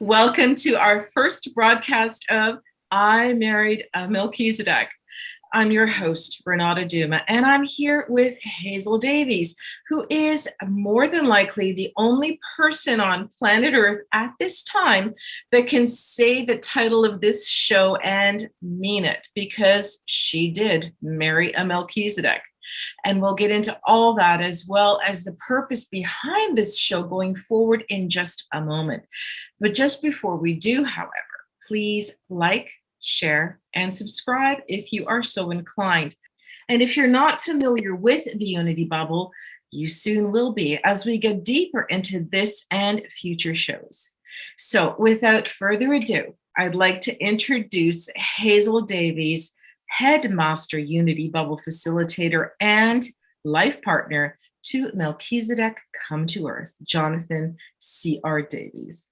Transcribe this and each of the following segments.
Welcome to our first broadcast of I Married a Melchizedek. I'm your host, Renata Duma, and I'm here with Hazel Davies, who is more than likely the only person on planet Earth at this time that can say the title of this show and mean it, because she did marry a Melchizedek. And we'll get into all that as well as the purpose behind this show going forward in just a moment. But just before we do, however, please like, share, and subscribe if you are so inclined. And if you're not familiar with the Unity Bubble, you soon will be as we get deeper into this and future shows. So without further ado, I'd like to introduce Hazel Davies, Headmaster Unity Bubble Facilitator and life partner to Melchizedek Come to Earth, Jonathan C.R. Davies.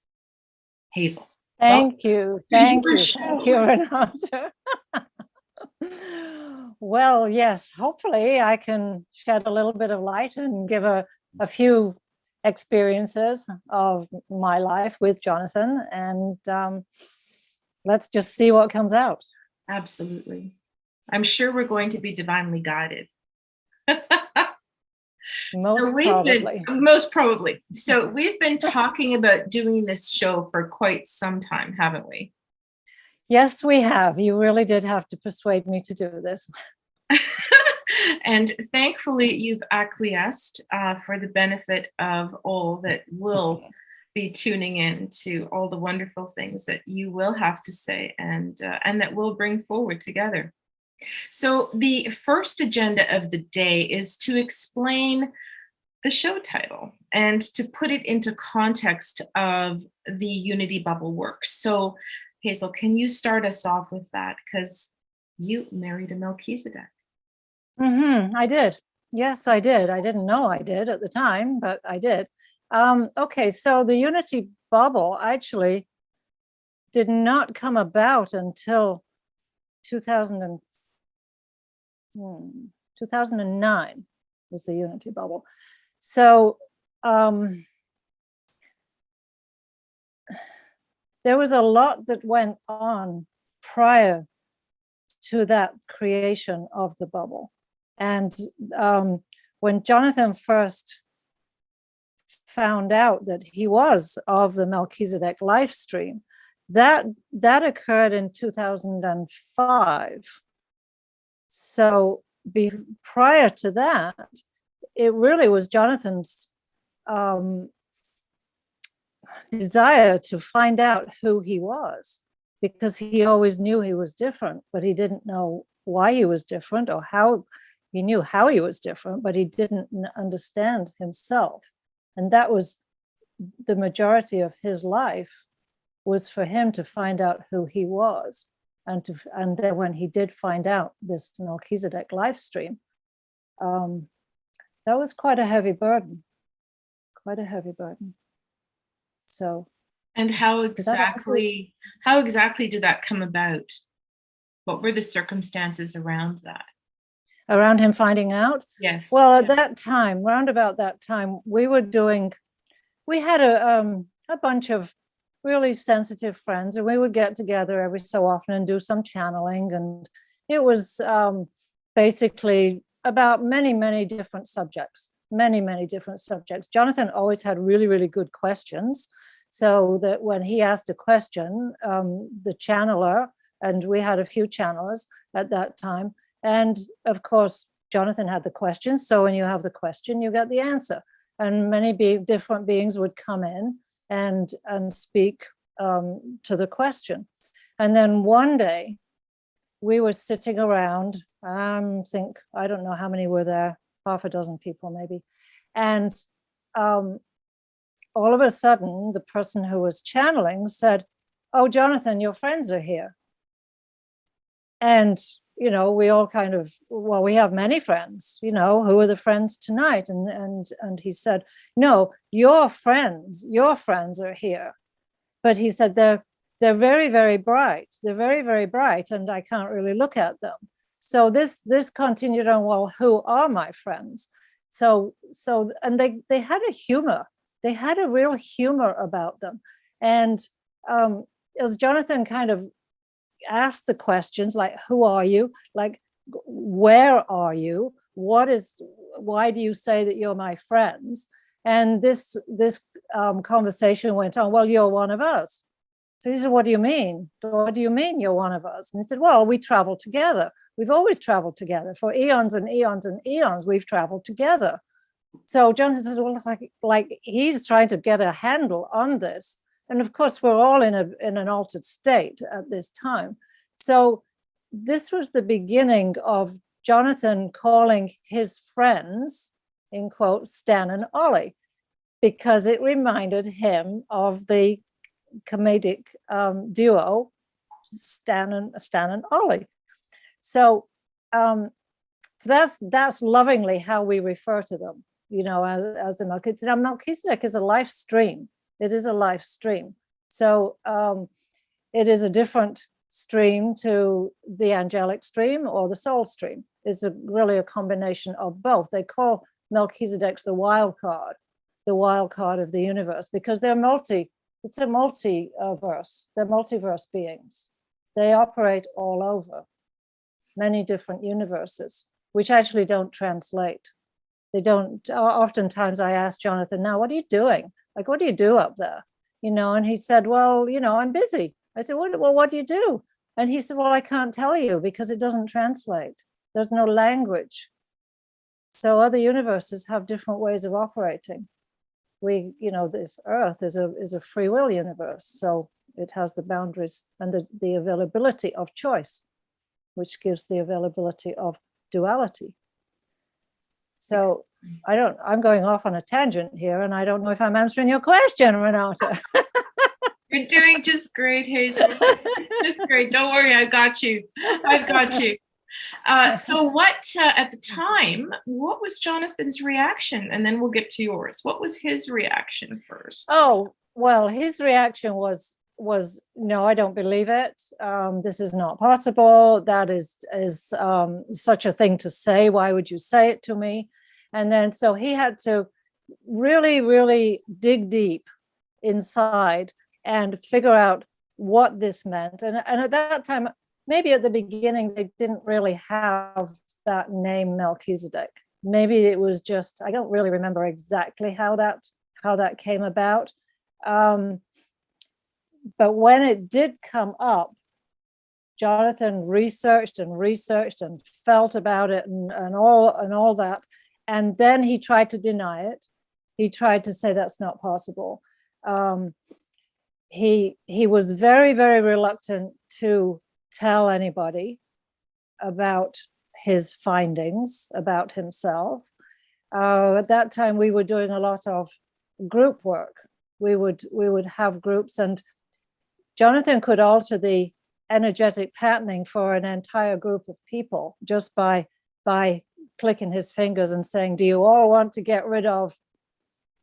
Hazel. Thank you, Renata. Well, yes, hopefully I can shed a little bit of light and give a few experiences of my life with Jonathan, and let's just see what comes out. Absolutely. I'm sure we're going to be divinely guided. Most probably. So we've been talking about doing this show for quite some time, haven't we? Yes, we have. You really did have to persuade me to do this. And thankfully, you've acquiesced for the benefit of all that will be tuning in to all the wonderful things that you will have to say and that we'll bring forward together. So the first agenda of the day is to explain the show title and to put it into context of the Unity Bubble work. So Hazel, can you start us off with that? Because you married a Melchizedek. I did. Yes, I did. I didn't know I did at the time, but I did. Okay, so the Unity Bubble actually did not come about until 2009 was the Unity Bubble. So there was a lot that went on prior to that creation of the bubble. And when Jonathan first found out that he was of the Melchizedek life stream, that occurred in 2005. So prior to that, it really was Jonathan's desire to find out who he was, because he always knew he was different, but he didn't know why he was different, or how. He knew how he was different, but he didn't understand himself. And that was the majority of his life, was for him to find out who he was. And then when he did find out this Melchizedek life stream, that was quite a heavy burden. So. And how exactly did that come about? What were the circumstances around that? Around him finding out? Yes. Well, at that time, round about that time, we had a bunch of really sensitive friends, and we would get together every so often and do some channeling. And it was basically about many different subjects, many different subjects. Jonathan always had really, really good questions, so that when he asked a question, the channeler, and we had a few channelers at that time, and of course, Jonathan had the question. So when you have the question, you get the answer. And many different beings would come in and speak to the question. And then one day, we were sitting around, I don't know how many were there, half a dozen people maybe. And all of a sudden, the person who was channeling said, "Oh, Jonathan, your friends are here." And we all kind of, well, we have many friends, who are the friends tonight? And he said, "No, your friends are here." But he said, they're very bright. They're very bright, and I can't really look at them. So this continued on, well, who are my friends? So and they had a humor. They had a real humor about them. And as Jonathan kind of asked the questions like, who are you? Like, where are you? Why do you say that you're my friends? And this conversation went on, well, you're one of us. So he said, what do you mean? What do you mean you're one of us? And he said, well, we travel together. We've always traveled together. For eons and eons and eons, we've traveled together. So Jonathan said, well, like he's trying to get a handle on this. And of course, we're all in an altered state at this time. So this was the beginning of Jonathan calling his friends, in quotes, Stan and Ollie, because it reminded him of the comedic duo Stan and Ollie. So that's lovingly how we refer to them, you know, as the Melchizedek. Now, Melchizedek is a life stream. It is a life stream. So it is a different stream to the angelic stream or the soul stream. It's really a combination of both. They call Melchizedek the wild card of the universe, because it's a multiverse. They're multiverse beings. They operate all over many different universes, which actually don't translate. They don't. Oftentimes I ask Jonathan, now, what are you doing? Like, what do you do up there? You know, and he said, well, you know, I'm busy. I said, well, what do you do? And he said, well, I can't tell you because it doesn't translate. There's no language. So other universes have different ways of operating. We, you know, this Earth is a free will universe. So it has the boundaries and the availability of choice, which gives the availability of duality. So I'm going off on a tangent here, and I don't know if I'm answering your question, Renata. You're doing just great, Hazel. Just great. Don't worry, I've got you. So what, at the time, what was Jonathan's reaction? And then we'll get to yours. What was his reaction first? Oh, well, his reaction was no, I don't believe it. This is not possible. That is such a thing to say. Why would you say it to me? And then so he had to really, really dig deep inside and figure out what this meant. And at that time, maybe at the beginning, they didn't really have that name Melchizedek. Maybe it was just, I don't really remember exactly how that came about. But when it did come up, Jonathan researched and felt about it and all that. And then he tried to deny it. He tried to say that's not possible. He was very, very reluctant to tell anybody about his findings about himself. At that time, we were doing a lot of group work. We would have groups, and Jonathan could alter the energetic patterning for an entire group of people just by clicking his fingers and saying, do you all want to get rid of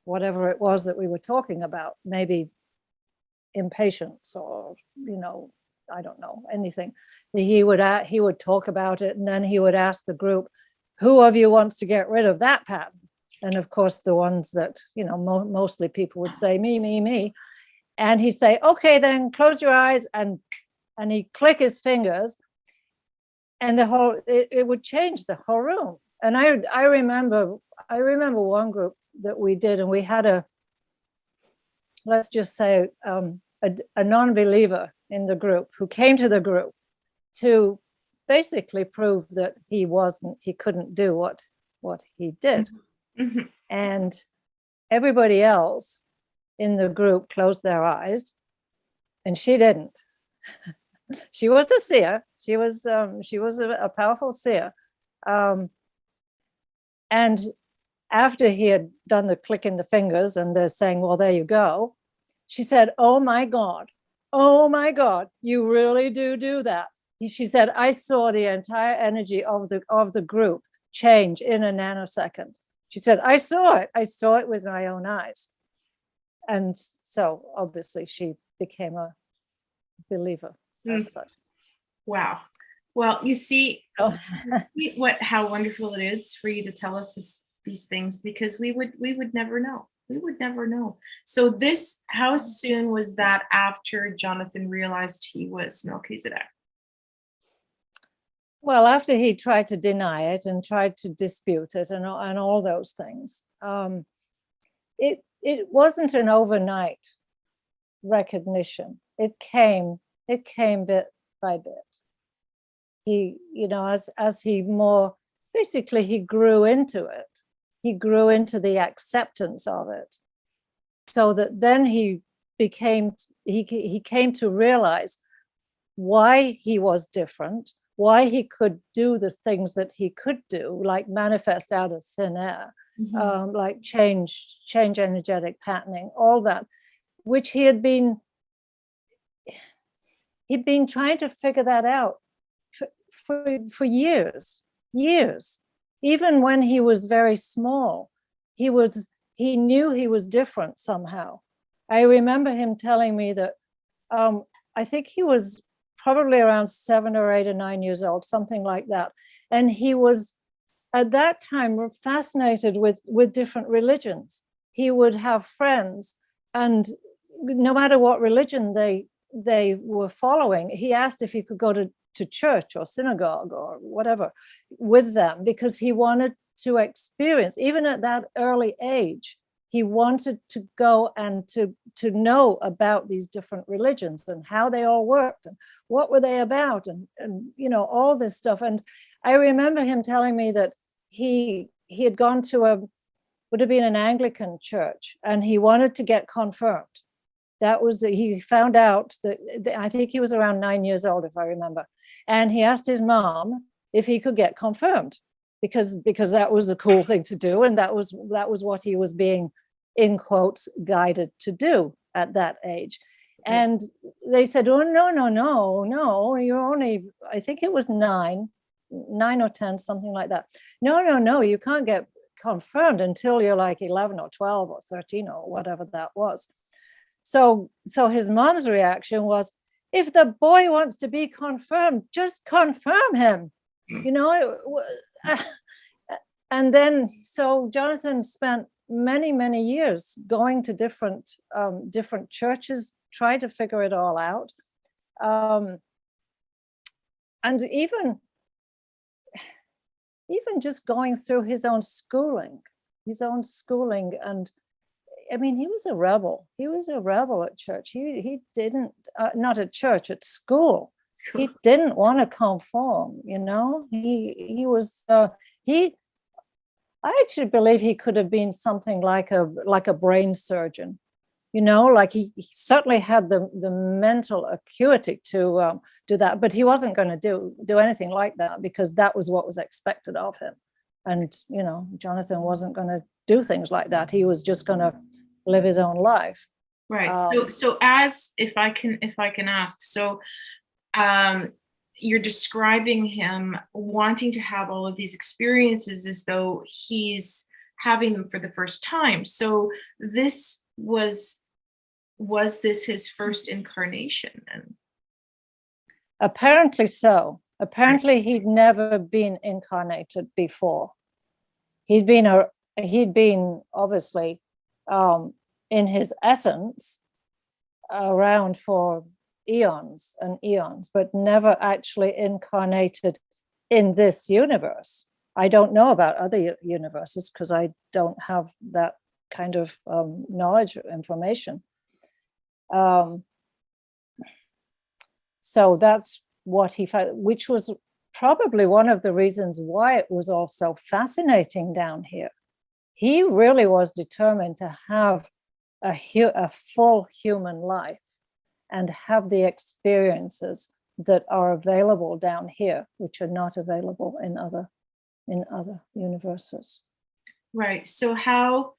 whatever it was that we were talking about? Maybe impatience, or, you know, I don't know, anything. He would talk about it, and then he would ask the group, who of you wants to get rid of that pattern? And of course, the ones that, you know, mostly people would say, me. And he'd say, okay, then close your eyes, and he'd click his fingers, and it would change the whole room. And I remember one group that we did, and we had let's just say a non-believer in the group who came to the group to basically prove that he couldn't do what he did. Mm-hmm. And everybody else in the group closed their eyes, and she didn't. She was a seer. She was a powerful seer. And after he had done the clicking the fingers and they're saying, well, there you go, she said, oh my God, you really do that. She said, I saw the entire energy of the group change in a nanosecond. She said, I saw it with my own eyes. And so obviously she became a believer as such. Wow. Well, you see how wonderful it is for you to tell us these things, because we would never know. We would never know. So this, how soon was that after Jonathan realized he was Melchizedek? Well, after he tried to deny it and tried to dispute it and all those things, it wasn't an overnight recognition. It came bit by bit. He, as he basically he grew into it. He grew into the acceptance of it, so that then he came to realize why he was different, why he could do the things that he could do, like manifest out of thin air, like change energetic patterning, all that, which he'd been trying to figure that out for years. Even when he was very small, he knew he was different somehow. I remember him telling me that I think he was probably around 7 or 8 or 9 years old, something like that. And he was at that time fascinated with different religions. He would have friends, and no matter what religion they were following, he asked if he could go to church or synagogue or whatever with them, because he wanted to experience, even at that early age, he wanted to go and to know about these different religions and how they all worked and what were they about, and all this stuff. And I remember him telling me that he had gone to would have been an Anglican church, and he wanted to get confirmed. That was, he found out that, I think he was around 9 years old, if I remember. And he asked his mom if he could get confirmed, because that was a cool thing to do. And that was what he was being, in quotes, guided to do at that age. And they said, oh, no, you're only, I think it was 9 or 10, something like that. No, you can't get confirmed until you're like 11 or 12 or 13 or whatever that was. So his mom's reaction was, if the boy wants to be confirmed, just confirm him, And then, so Jonathan spent many years going to different churches, trying to figure it all out. And even just going through his own schooling. And I mean, he was a rebel. He was a rebel at church. He didn't, not at church, at school. He didn't want to conform, He was, I actually believe he could have been something like a brain surgeon, like he certainly had the mental acuity to do that, but he wasn't going to do anything like that, because that was what was expected of him. And, Jonathan wasn't going to do things like that. He was just going to live his own life. Right. So as, if I can ask, so you're describing him wanting to have all of these experiences as though he's having them for the first time. So this was this his first incarnation then? Apparently so. Apparently he'd never been incarnated before. He'd been obviously in his essence around for eons and eons, but never actually incarnated in this universe. I don't know about other universes because I don't have that kind of knowledge or information. So that's what he found, which was probably one of the reasons why it was all so fascinating down here. He really was determined to have a full human life and have the experiences that are available down here, which are not available in other universes. Right. So how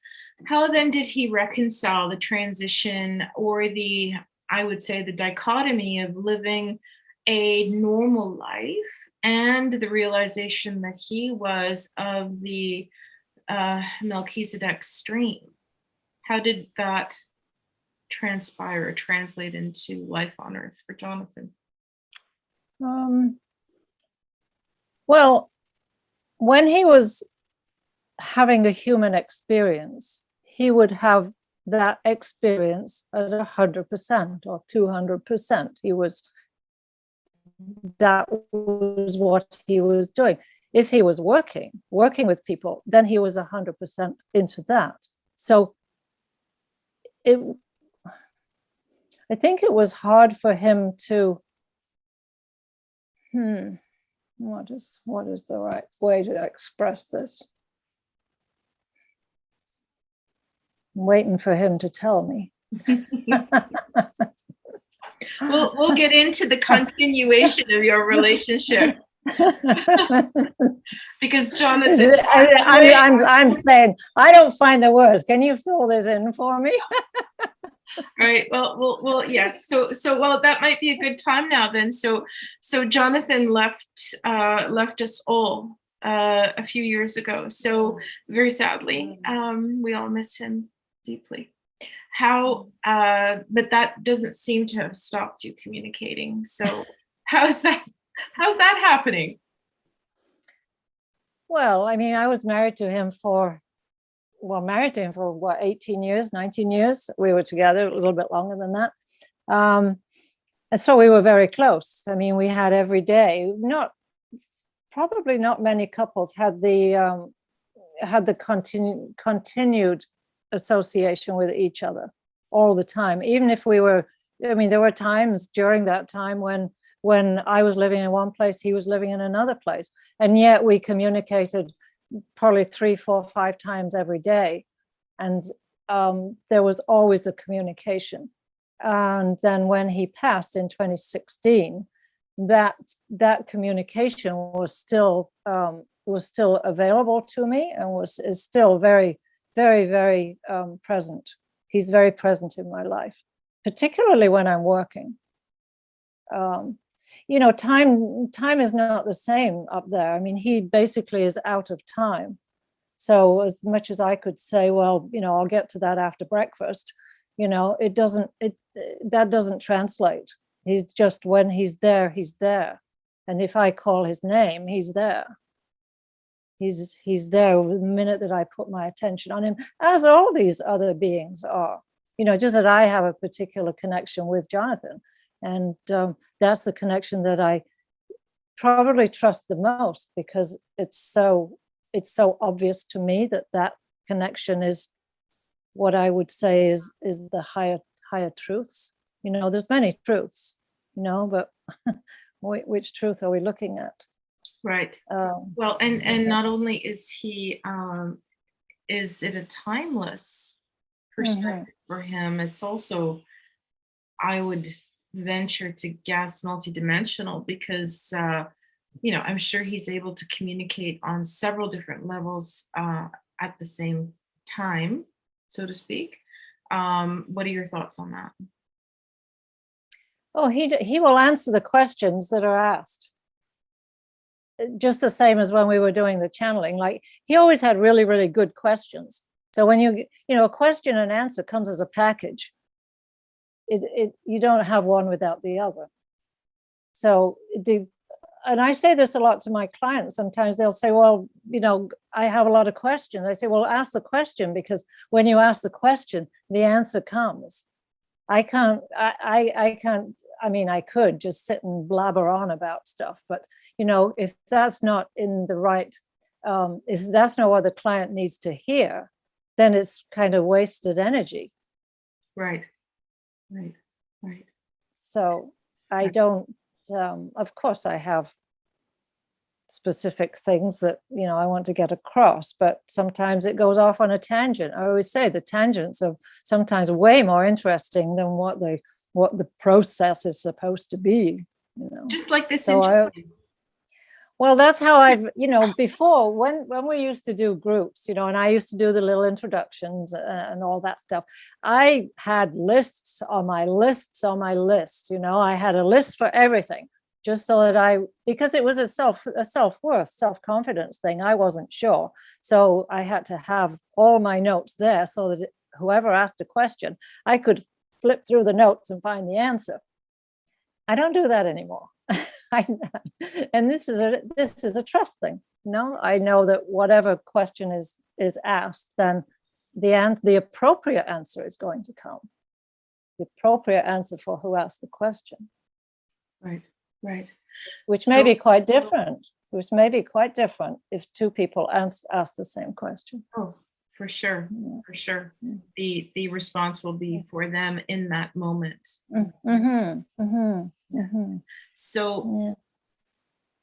then did he reconcile the transition, or I would say the dichotomy of living a normal life and the realization that he was of the Melchizedek stream? How did that transpire or translate into life on earth for Jonathan? Well, when he was having a human experience, he would have that experience at 100% or 200%. That was what he was doing. If he was working with people, then he was 100% into that. So I think it was hard for him to, what is the right way to express this? I'm waiting for him to tell me. We'll get into the continuation of your relationship. Because Jonathan, I'm saying I don't find the words. Can you fill this in for me? Right. Well, yes. So well, that might be a good time now then. So Jonathan left us all a few years ago. So very sadly, we all miss him deeply. But that doesn't seem to have stopped you communicating. So how's that happening? Well, I mean, I was married to him for what, 18 years, 19 years. We were together a little bit longer than that. And so we were very close. I mean, we had every day, probably not many couples had the continued association with each other all the time. Even if there were times during that time when I was living in one place, he was living in another place. And yet we communicated probably 3, 4, 5 times every day. And there was always a communication. And then when he passed in 2016, that communication was still available to me and is still very, very, very present. He's very present in my life, particularly when I'm working. Time is not the same up there. I mean, he basically is out of time. So as much as I could say, well, I'll get to that after breakfast, that doesn't translate. He's just, when he's there, he's there. And if I call his name, he's there. He's there the minute that I put my attention on him, as all these other beings are. Just that I have a particular connection with Jonathan. And that's the connection that I probably trust the most, because it's so obvious to me that connection is what I would say is the higher truths. There's many truths, but which truth are we looking at? Right. Well, and not only is he, is it a timeless perspective for him, it's also, I would venture to guess, multidimensional, because I'm sure he's able to communicate on several different levels at the same time, so to speak. What are your thoughts on that? Oh, he will answer the questions that are asked, just the same as when we were doing the channeling. Like, he always had really, really good questions. So when a question and answer comes as a package, you don't have one without the other. So and I say this a lot to my clients. Sometimes they'll say, well, I have a lot of questions. I say, well, ask the question, because when you ask the question, the answer comes. I could just sit and blabber on about stuff, but if that's not in the right, if that's not what the client needs to hear, then it's kind of wasted energy. Right. So I don't, of course I have specific things that, I want to get across, but sometimes it goes off on a tangent. I always say the tangents are sometimes way more interesting than what the process is supposed to be, Just like this. Well, that's how I've, before when we used to do groups, and I used to do the little introductions and all that stuff, I had lists on my lists on my list. I had a list for everything, just so that because it was a self-worth, self-confidence thing. I wasn't sure. So I had to have all my notes there so that whoever asked a question, I could flip through the notes and find the answer. I don't do that anymore. And this is a trust thing. I know that whatever question is asked, then the appropriate answer is going to come. The appropriate answer for who asked the question. Right, right. Which may be quite different. Which may be quite different if two people ask the same question. Oh, for sure, Yeah. for sure. Yeah. The response will be for them in that moment. Mm-hmm, mm-hmm, mm-hmm. So Yeah.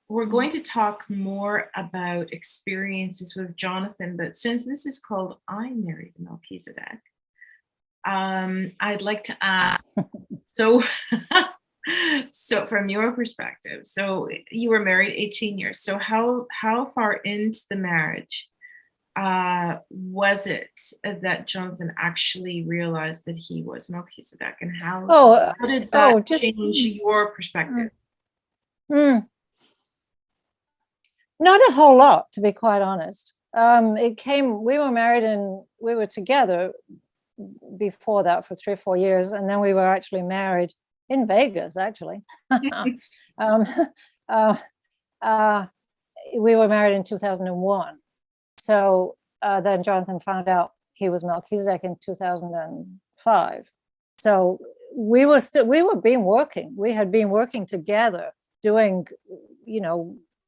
we're going to talk more about experiences with Jonathan, but since this is called I Married Melchizedek, I'd like to ask, so so from your perspective, so you were married 18 years. So how far into the marriage was it that Jonathan actually realized that he was Melchizedek, and how did that change your perspective? Not a whole lot, to be quite honest. We were married and we were together before that for 3 or 4 years, and then we were actually married in Vegas, actually. We were married in 2001. So then Jonathan found out he was Melchizedek in 2005. So we had been working together, doing,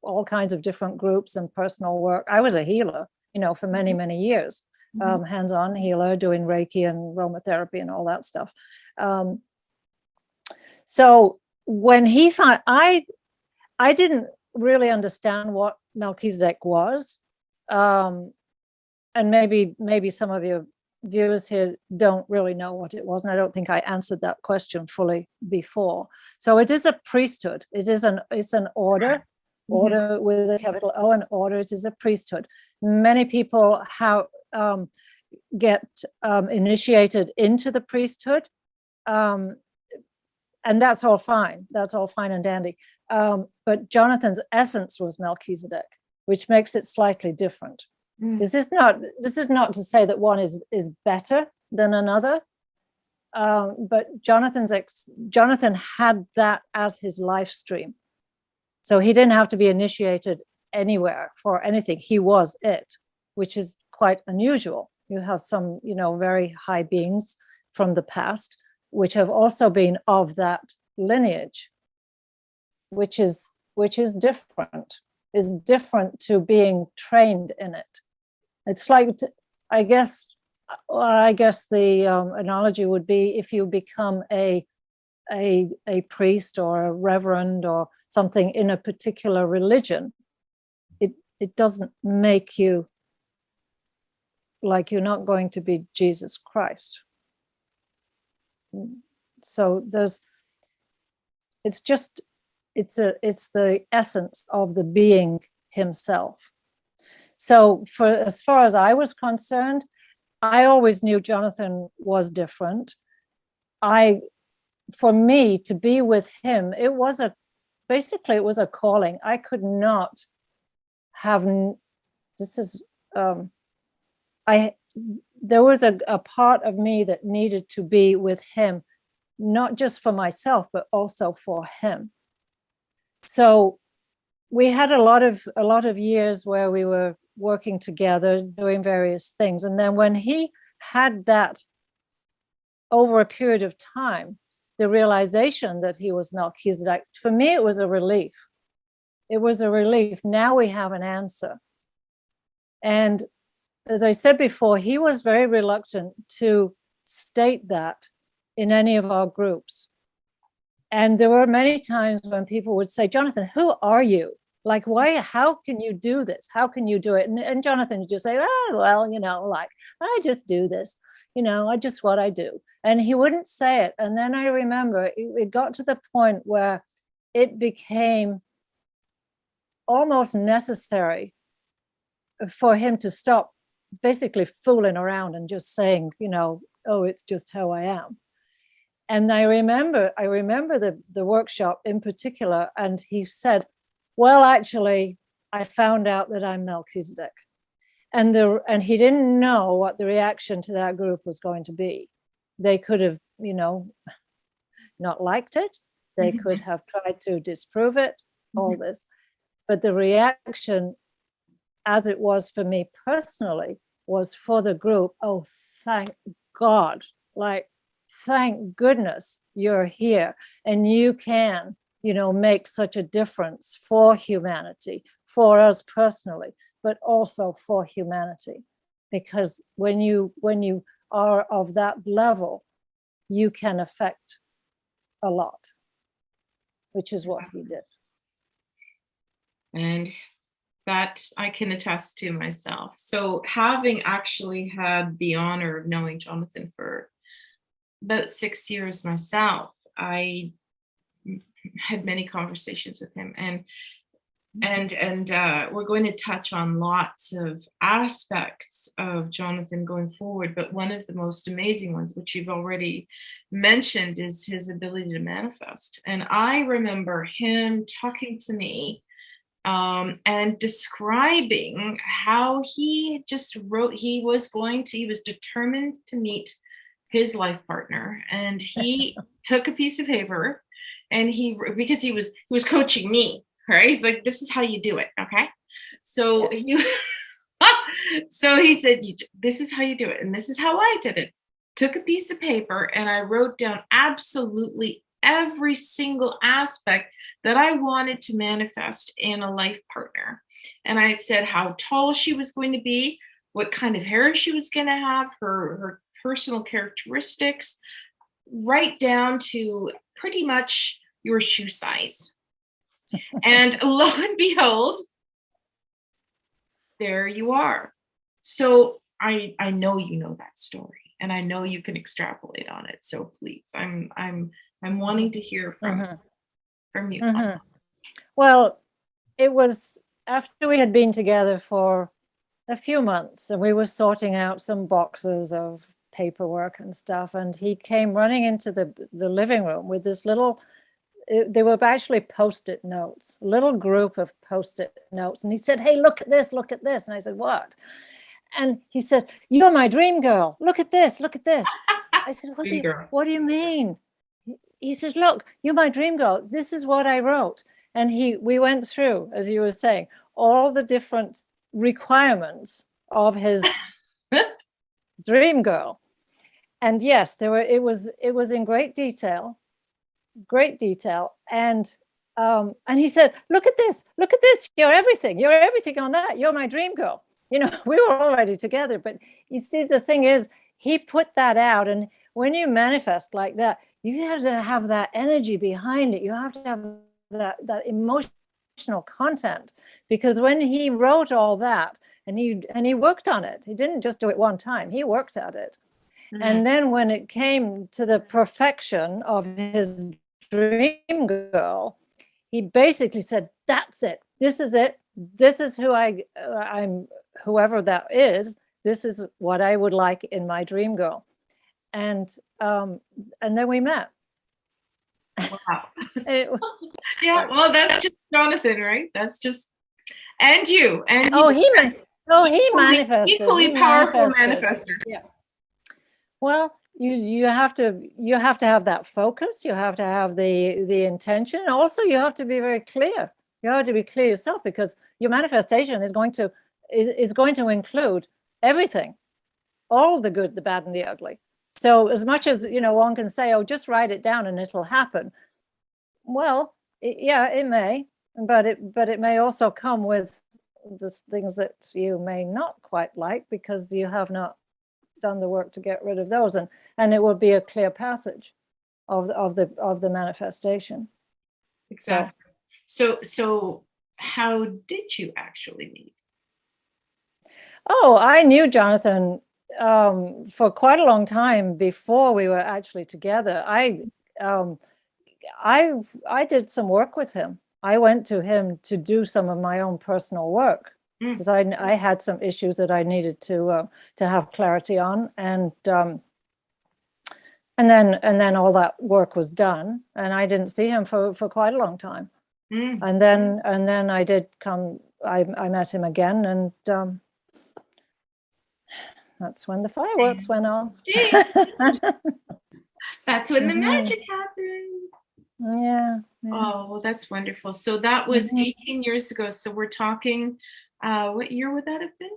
all kinds of different groups and personal work. I was a healer, for many, many years. Hands-on healer, doing Reiki and aromatherapy and all that stuff. So when he found, I didn't really understand what Melchizedek was. And maybe some of your viewers here don't really know what it was. And I don't think I answered that question fully before. So it is a priesthood. It's an order. Order with a capital O, and orders is a priesthood. Many people get initiated into the priesthood, and that's all fine. That's all fine and dandy. But Jonathan's essence was Melchizedek, which makes it slightly different. This is not to say that one is better than another, but Jonathan had that as his life stream. So he didn't have to be initiated anywhere for anything. He was it, which is quite unusual. You have some, very high beings from the past, which have also been of that lineage, which is different, is different to being trained in it. It's like, I guess the analogy would be if you become a priest or a reverend or something in a particular religion, it doesn't make you like you're not going to be Jesus Christ. So it's the essence of the being himself. So as far as I was concerned, I always knew Jonathan was different. For me to be with him, it was a calling. I could not have, there was a part of me that needed to be with him, not just for myself, but also for him. So we had a lot of years where we were working together, doing various things. And then when he had that over a period of time, the realization that he was Melchizedek, for me, it was a relief. It was a relief. Now we have an answer. And as I said before, he was very reluctant to state that in any of our groups. And there were many times when people would say, Jonathan, who are you? Like, how can you do this? How can you do it? And Jonathan would just say, I just do this, I just what I do. And he wouldn't say it. And then I remember it got to the point where it became almost necessary for him to stop basically fooling around and just saying, oh, it's just how I am. And I remember the workshop in particular, and he said, well, actually, I found out that I'm Melchizedek. And he didn't know what the reaction to that group was going to be. They could have, not liked it. They could have tried to disprove it, all this. But the reaction, as it was for me personally, was for the group. Oh, thank God. Like, thank goodness you're here and you can, make such a difference for humanity, for us personally, but also for humanity. Because when you are of that level, you can affect a lot, which is what he did. And that I can attest to myself. So having actually had the honor of knowing Jonathan for about 6 years myself, I had many conversations with him, and we're going to touch on lots of aspects of Jonathan going forward, but one of the most amazing ones, which you've already mentioned, is his ability to manifest. And I remember him talking to me and describing how he just wrote, he was determined to meet his life partner, and he took a piece of paper, and because he was coaching me, right? He's like, this is how you do it, okay? So so he said, this is how you do it, and this is how I did it. Took a piece of paper, and I wrote down absolutely every single aspect that I wanted to manifest in a life partner. And I said how tall she was going to be, what kind of hair she was going to have, her personal characteristics, right down to pretty much your shoe size. And lo and behold, there you are. So I know you know that story, and I know you can extrapolate on it. So please, I'm wanting to hear from you. Mm-hmm. Well, it was after we had been together for a few months, and we were sorting out some boxes of paperwork and stuff, and he came running into the living room with this little, they were actually post-it notes, a little group of post-it notes, and he said, hey, look at this, and I said, what? And he said, you're my dream girl, look at this. I said, what do you mean? He says, look, you're my dream girl, this is what I wrote. And we went through, as you were saying, all the different requirements of his dream girl. And yes, it was in great detail. And he said, look at this, you're everything on that, you're my dream girl. We were already together, but you see, the thing is, he put that out. And when you manifest like that, you have to have that energy behind it. You have to have that emotional content, because when he wrote all that, and he worked on it, he didn't just do it one time, he worked at it. Mm-hmm. And then when it came to the perfection of his dream girl, he basically said, that's it, this is who I'm, whoever that is, this is what I would like in my dream girl. And then we met. Wow. Yeah, well, that's just Jonathan, right? That's just, and you. He manifested. Equally powerful manifester. Yeah. Well, you have to have that focus. You have to have the intention. Also, you have to be very clear. You have to be clear yourself, because your manifestation is going to include everything, all the good, the bad, and the ugly. So as much as, one can say, oh, just write it down and it'll happen. Well, it may, but it may also come with the things that you may not quite like, because you have not done the work to get rid of those, and it will be a clear passage of the manifestation. Exactly. So how did you actually meet? Oh, I knew Jonathan for quite a long time before we were actually together. I did some work with him. I went to him to do some of my own personal work, because I had some issues that I needed to have clarity on, and then all that work was done, and I didn't see him for quite a long time. And then I did come. I met him again, and that's when the fireworks went off. That's when the magic happened. Yeah. Oh, well, that's wonderful. So that was 18 years ago. So we're talking, what year would that have been?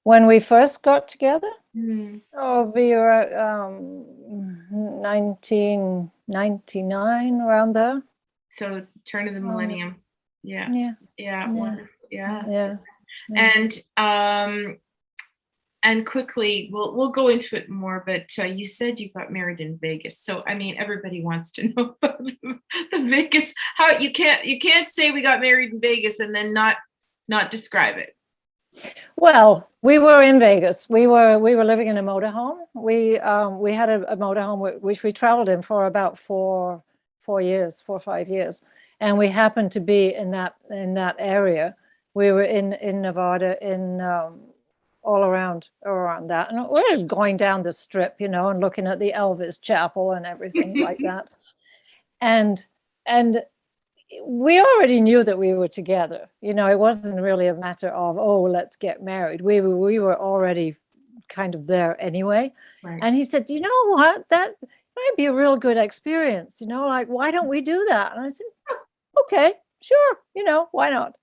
When we first got together, Mm. oh, we were 1999, around there. So turn of the millennium. Yeah. Yeah. Yeah. Yeah. Wonderful. Yeah. Yeah. Yeah. And quickly, we'll go into it more, but you said you got married in Vegas. So I mean, everybody wants to know about the Vegas. How you can't say we got married in Vegas and then not describe it. Well, we were in Vegas. We were living in a motorhome. We had a motorhome which we traveled in for about 4 or 5 years, and we happened to be in that area. We were in Nevada, in all around that, and we were going down the strip, and looking at the Elvis Chapel and everything like that, and we already knew that we were together. It wasn't really a matter of, oh, let's get married. We were already kind of there anyway. Right. And he said, you know what, that might be a real good experience, like, why don't we do that? And I said, okay, sure, why not?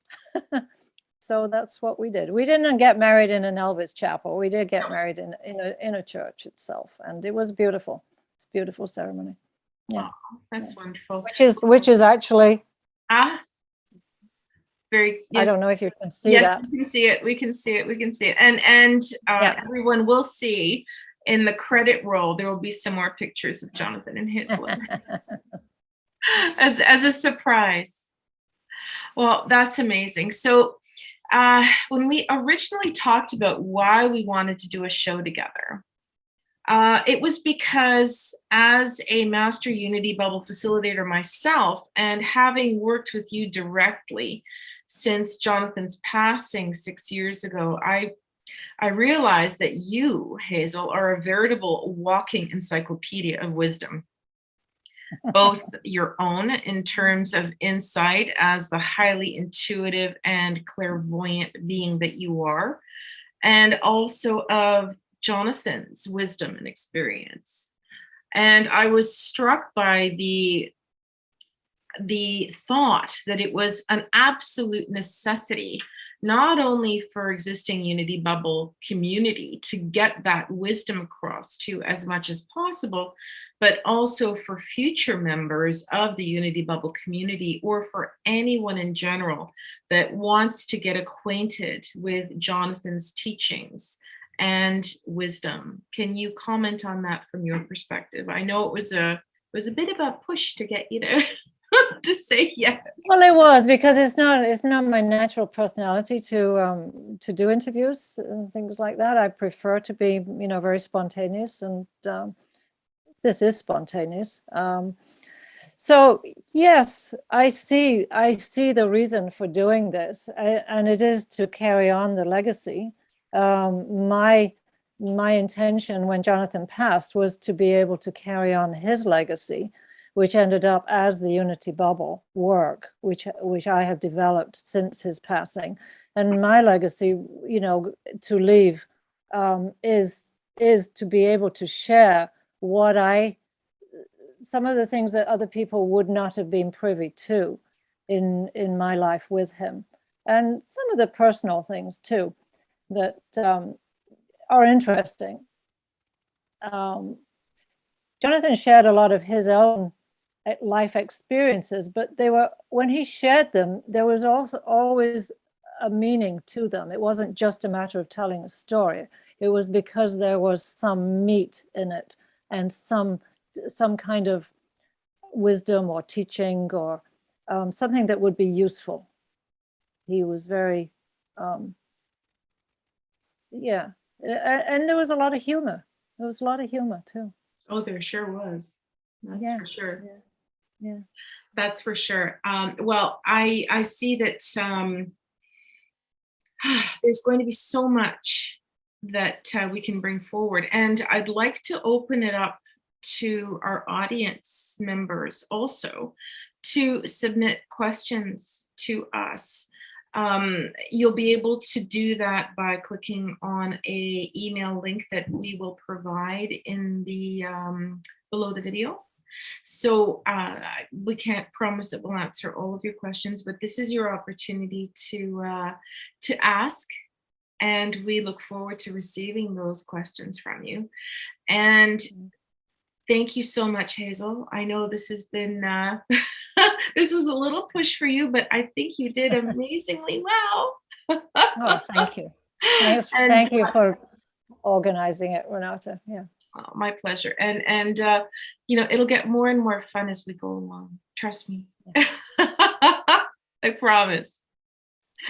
So that's what we did. We didn't get married in an Elvis chapel. We did get married in a church itself, and it was beautiful. It's a beautiful ceremony. Yeah. Oh, that's wonderful. Which is actually very. Yes. I don't know if you can see that. We can see it. We can see it. We can see it. And everyone will see in the credit roll, there will be some more pictures of Jonathan and Hazel as a surprise. Well, that's amazing. So when we originally talked about why we wanted to do a show together, it was because as a Master Unity Bubble facilitator myself, and having worked with you directly since Jonathan's passing 6 years ago, I realized that you, Hazel, are a veritable walking encyclopedia of wisdom, both your own in terms of insight as the highly intuitive and clairvoyant being that you are, and also of Jonathan's wisdom and experience. And I was struck by the thought that it was an absolute necessity, not only for existing Unity Bubble community to get that wisdom across to as much as possible, but also for future members of the Unity Bubble community, or for anyone in general that wants to get acquainted with Jonathan's teachings and wisdom. Can you comment on that from your perspective? I know it was a bit of a push to get you to to say yes. Well, it was, because it's not my natural personality to do interviews and things like that. I prefer to be, very spontaneous, and this is spontaneous. So yes, I see the reason for doing this, and it is to carry on the legacy. My intention when Jonathan passed was to be able to carry on his legacy, which ended up as the Unity Bubble work, which I have developed since his passing. And my legacy, to leave, is to be able to share some of the things that other people would not have been privy to in my life with him, and some of the personal things too that are interesting. Jonathan shared a lot of his own life experiences, but when he shared them, there was also always a meaning to them. It wasn't just a matter of telling a story. It was because there was some meat in it, and some kind of wisdom or teaching, or something that would be useful. He was very, and there was a lot of humor. There was a lot of humor too. Oh, there sure was. That's for sure. Yeah. That's for sure. Well, I see that there's going to be so much that we can bring forward, and I'd like to open it up to our audience members also to submit questions to us. You'll be able to do that by clicking on a email link that we will provide in the below the video. So we can't promise that we'll answer all of your questions, but this is your opportunity to ask And we look forward to receiving those questions from you. And thank you so much, Hazel. I know this has been, this was a little push for you, but I think you did amazingly well. Oh, thank you. And, thank you for organizing it, Renata. Yeah. Oh, my pleasure. And you know, it'll get more and more fun as we go along. Trust me. I promise.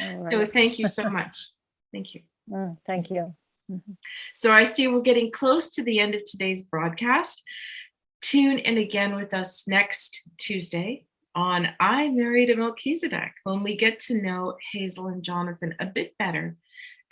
Right. So thank you so much. Thank you. Thank you. So I see we're getting close to the end of today's broadcast. Tune in again with us next Tuesday on I Married a Melchizedek, when we get to know Hazel and Jonathan a bit better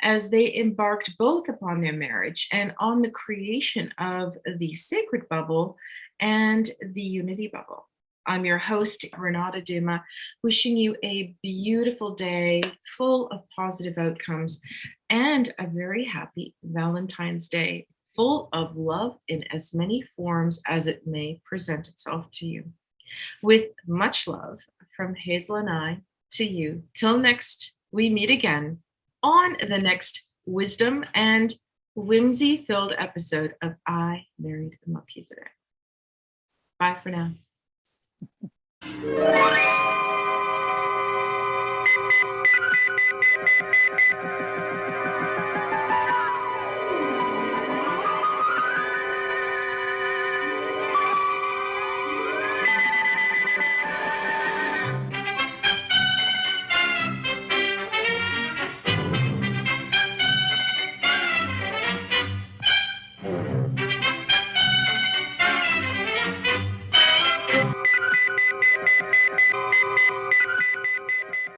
as they embarked both upon their marriage and on the creation of the sacred bubble and the unity bubble. I'm your host, Renata Duma, wishing you a beautiful day full of positive outcomes and a very happy Valentine's Day, full of love in as many forms as it may present itself to you. With much love from Hazel and I to you, till next we meet again on the next wisdom and whimsy-filled episode of I Married a Melchizedek. Bye for now.